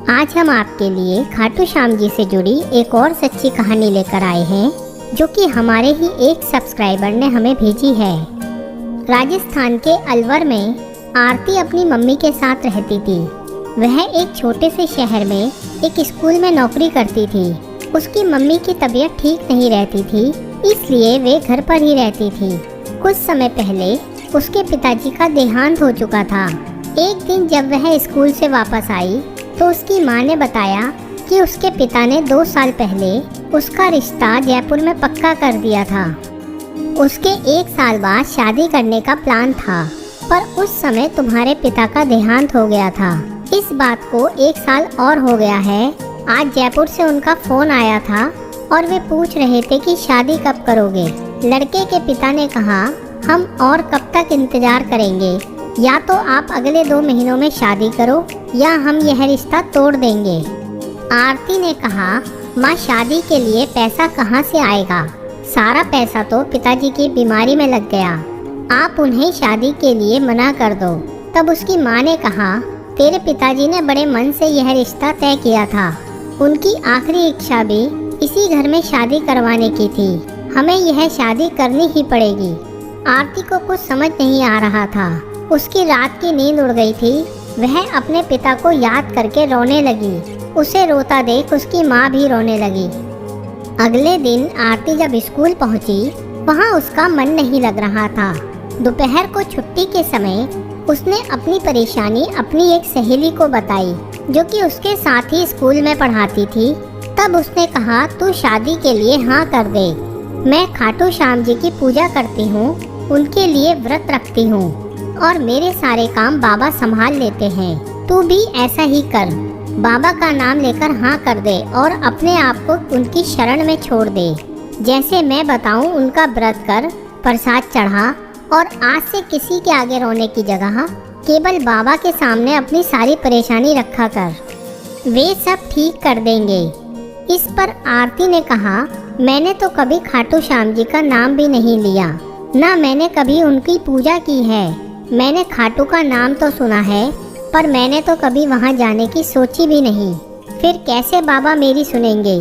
आज हम आपके लिए खाटू श्याम जी से जुड़ी एक और सच्ची कहानी लेकर आए हैं, जो कि हमारे ही एक सब्सक्राइबर ने हमें भेजी है। राजस्थान के अलवर में आरती अपनी मम्मी के साथ रहती थी। वह एक छोटे से शहर में एक स्कूल में नौकरी करती थी। उसकी मम्मी की तबीयत ठीक नहीं रहती थी, इसलिए वे घर पर ही रहती थी। कुछ समय पहले उसके पिताजी का देहांत हो चुका था। एक दिन जब वह स्कूल से वापस आई तो उसकी माँ ने बताया कि उसके पिता ने 2 साल पहले उसका रिश्ता जयपुर में पक्का कर दिया था। उसके 1 साल बाद शादी करने का प्लान था, पर उस समय तुम्हारे पिता का देहांत हो गया था। इस बात को 1 साल और हो गया है। आज जयपुर से उनका फोन आया था और वे पूछ रहे थे कि शादी कब करोगे। लड़के के पिता ने कहा, हम और कब तक इंतजार करेंगे, या तो आप अगले 2 महीनों में शादी करो या हम यह रिश्ता तोड़ देंगे। आरती ने कहा, माँ शादी के लिए पैसा कहाँ से आएगा? सारा पैसा तो पिताजी की बीमारी में लग गया। आप उन्हें शादी के लिए मना कर दो। तब उसकी माँ ने कहा, तेरे पिताजी ने बड़े मन से यह रिश्ता तय किया था। उनकी आखिरी इच्छा भी इसी घर में शादी करवाने की थी। हमें यह शादी करनी ही पड़ेगी। आरती को कुछ समझ नहीं आ रहा था। उसकी रात की नींद उड़ गई थी। वह अपने पिता को याद करके रोने लगी। उसे रोता देख उसकी माँ भी रोने लगी। अगले दिन आरती जब स्कूल पहुंची, वहां उसका मन नहीं लग रहा था। दोपहर को छुट्टी के समय उसने अपनी परेशानी अपनी एक सहेली को बताई, जो कि उसके साथ ही स्कूल में पढ़ाती थी। तब उसने कहा, तू शादी के लिए हाँ कर दे। मैं खाटू श्याम जी की पूजा करती हूँ, उनके लिए व्रत रखती हूँ और मेरे सारे काम बाबा संभाल लेते हैं। तू भी ऐसा ही कर। बाबा का नाम लेकर हाँ कर दे और अपने आप को उनकी शरण में छोड़ दे। जैसे मैं बताऊं उनका व्रत कर, प्रसाद चढ़ा और आज से किसी के आगे रोने की जगह केवल बाबा के सामने अपनी सारी परेशानी रखा कर। वे सब ठीक कर देंगे। इस पर आरती ने कहा, मैंने तो कभी खाटू श्याम जी का नाम भी नहीं लिया, ना मैंने कभी उनकी पूजा की है। मैंने खाटू का नाम तो सुना है, पर मैंने तो कभी वहां जाने की सोची भी नहीं। फिर कैसे बाबा मेरी सुनेंगे?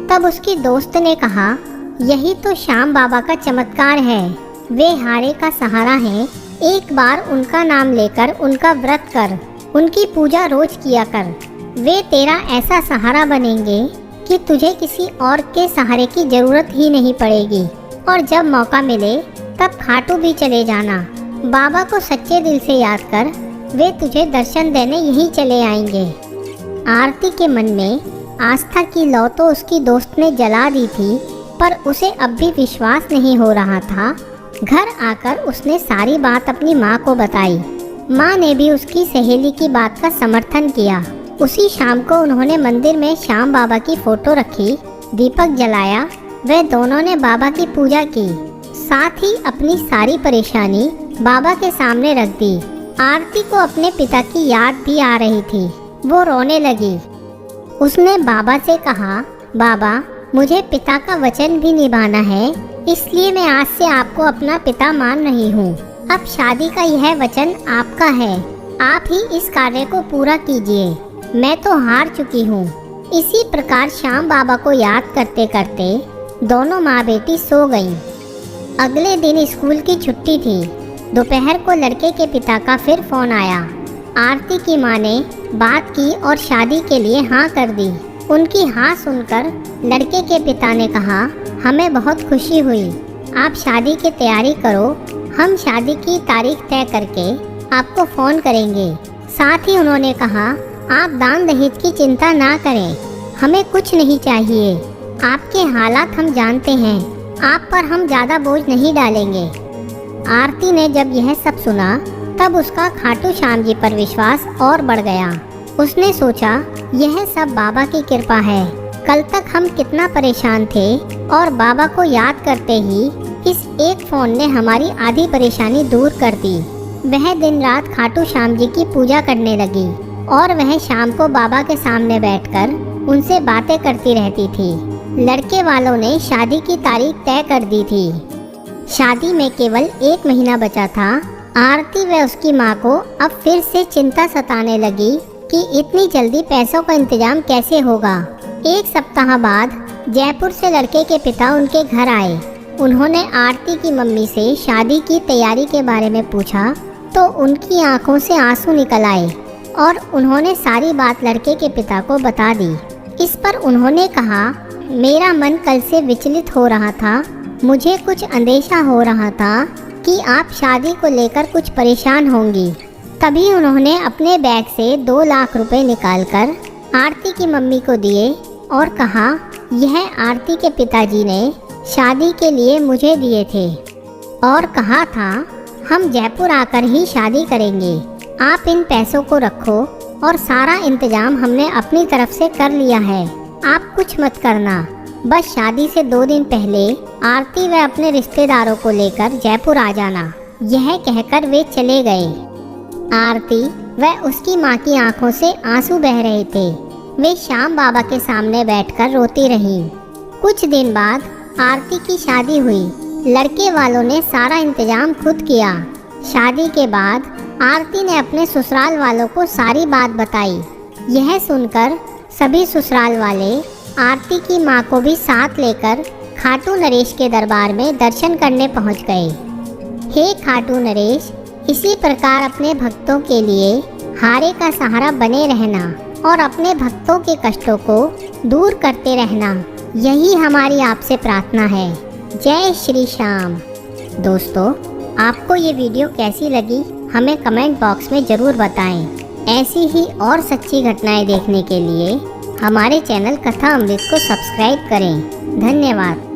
तब उसकी दोस्त ने कहा, यही तो श्याम बाबा का चमत्कार है। वे हारे का सहारा हैं। एक बार उनका नाम लेकर उनका व्रत कर, उनकी पूजा रोज किया कर। वे तेरा ऐसा सहारा बनेंगे कि तुझे किसी और के सहारे की जरूरत ही नहीं पड़ेगी। और जब मौका मिले तब खाटू भी चले जाना। बाबा को सच्चे दिल से याद कर, वे तुझे दर्शन देने यहीं चले आएंगे। आरती के मन में आस्था की लौ तो उसकी दोस्त ने जला दी थी, पर उसे अब भी विश्वास नहीं हो रहा था। घर आकर उसने सारी बात अपनी माँ को बताई। माँ ने भी उसकी सहेली की बात का समर्थन किया। उसी शाम को उन्होंने मंदिर में श्याम बाबा की फोटो रखी, दीपक जलाया। वे दोनों ने बाबा की पूजा की, साथ ही अपनी सारी परेशानी बाबा के सामने रख दी। आरती को अपने पिता की याद भी आ रही थी। वो रोने लगी। उसने बाबा से कहा, बाबा मुझे पिता का वचन भी निभाना है, इसलिए मैं आज से आपको अपना पिता मान रही हूँ। अब शादी का यह वचन आपका है। आप ही इस कार्य को पूरा कीजिए। मैं तो हार चुकी हूँ। इसी प्रकार श्याम बाबा को याद करते करते दोनों माँ बेटी सो गईं। अगले दिन स्कूल की छुट्टी थी। दोपहर को लड़के के पिता का फिर फोन आया। आरती की माँ ने बात की और शादी के लिए हाँ कर दी। उनकी हाँ सुनकर लड़के के पिता ने कहा, हमें बहुत खुशी हुई। आप शादी की तैयारी करो, हम शादी की तारीख तय करके आपको फ़ोन करेंगे। साथ ही उन्होंने कहा, आप दान दहेज की चिंता ना करें, हमें कुछ नहीं चाहिए। आपके हालात हम जानते हैं, आप पर हम ज़्यादा बोझ नहीं डालेंगे। आरती ने जब यह सब सुना तब उसका खाटू श्याम जी पर विश्वास और बढ़ गया। उसने सोचा, यह सब बाबा की कृपा है। कल तक हम कितना परेशान थे और बाबा को याद करते ही इस एक फ़ोन ने हमारी आधी परेशानी दूर कर दी। वह दिन रात खाटू श्याम जी की पूजा करने लगी और वह शाम को बाबा के सामने बैठकर उनसे बातें करती रहती थी। लड़के वालों ने शादी की तारीख तय कर दी थी। शादी में केवल 1 महीना बचा था। आरती व उसकी माँ को अब फिर से चिंता सताने लगी कि इतनी जल्दी पैसों का इंतजाम कैसे होगा। एक सप्ताह बाद जयपुर से लड़के के पिता उनके घर आए। उन्होंने आरती की मम्मी से शादी की तैयारी के बारे में पूछा तो उनकी आंखों से आंसू निकल आए और उन्होंने सारी बात लड़के के पिता को बता दी। इस पर उन्होंने कहा, मेरा मन कल से विचलित हो रहा था। मुझे कुछ अंदेशा हो रहा था कि आप शादी को लेकर कुछ परेशान होंगी। तभी उन्होंने अपने बैग से 2 लाख रुपए निकालकर आरती की मम्मी को दिए और कहा, यह आरती के पिताजी ने शादी के लिए मुझे दिए थे और कहा था हम जयपुर आकर ही शादी करेंगे। आप इन पैसों को रखो और सारा इंतजाम हमने अपनी तरफ से कर लिया है। आप कुछ मत करना, बस शादी से 2 दिन पहले आरती व अपने रिश्तेदारों को लेकर जयपुर आ जाना। यह कहकर वे चले गए। आरती व उसकी माँ की आंखों से आंसू बह रहे थे। वे श्याम बाबा के सामने बैठकर रोती रहीं। कुछ दिन बाद आरती की शादी हुई। लड़के वालों ने सारा इंतजाम खुद किया। शादी के बाद आरती ने अपने ससुराल वालों को सारी बात बताई। यह सुनकर सभी ससुराल वाले आरती की माँ को भी साथ लेकर खाटू नरेश के दरबार में दर्शन करने पहुँच गए। हे खाटू नरेश, इसी प्रकार अपने भक्तों के लिए हारे का सहारा बने रहना और अपने भक्तों के कष्टों को दूर करते रहना, यही हमारी आपसे प्रार्थना है। जय श्री श्याम। दोस्तों, आपको ये वीडियो कैसी लगी हमें कमेंट बॉक्स में ज़रूर बताएं। ऐसी ही और सच्ची घटनाएं देखने के लिए हमारे चैनल कथा अमृत को सब्सक्राइब करें। धन्यवाद।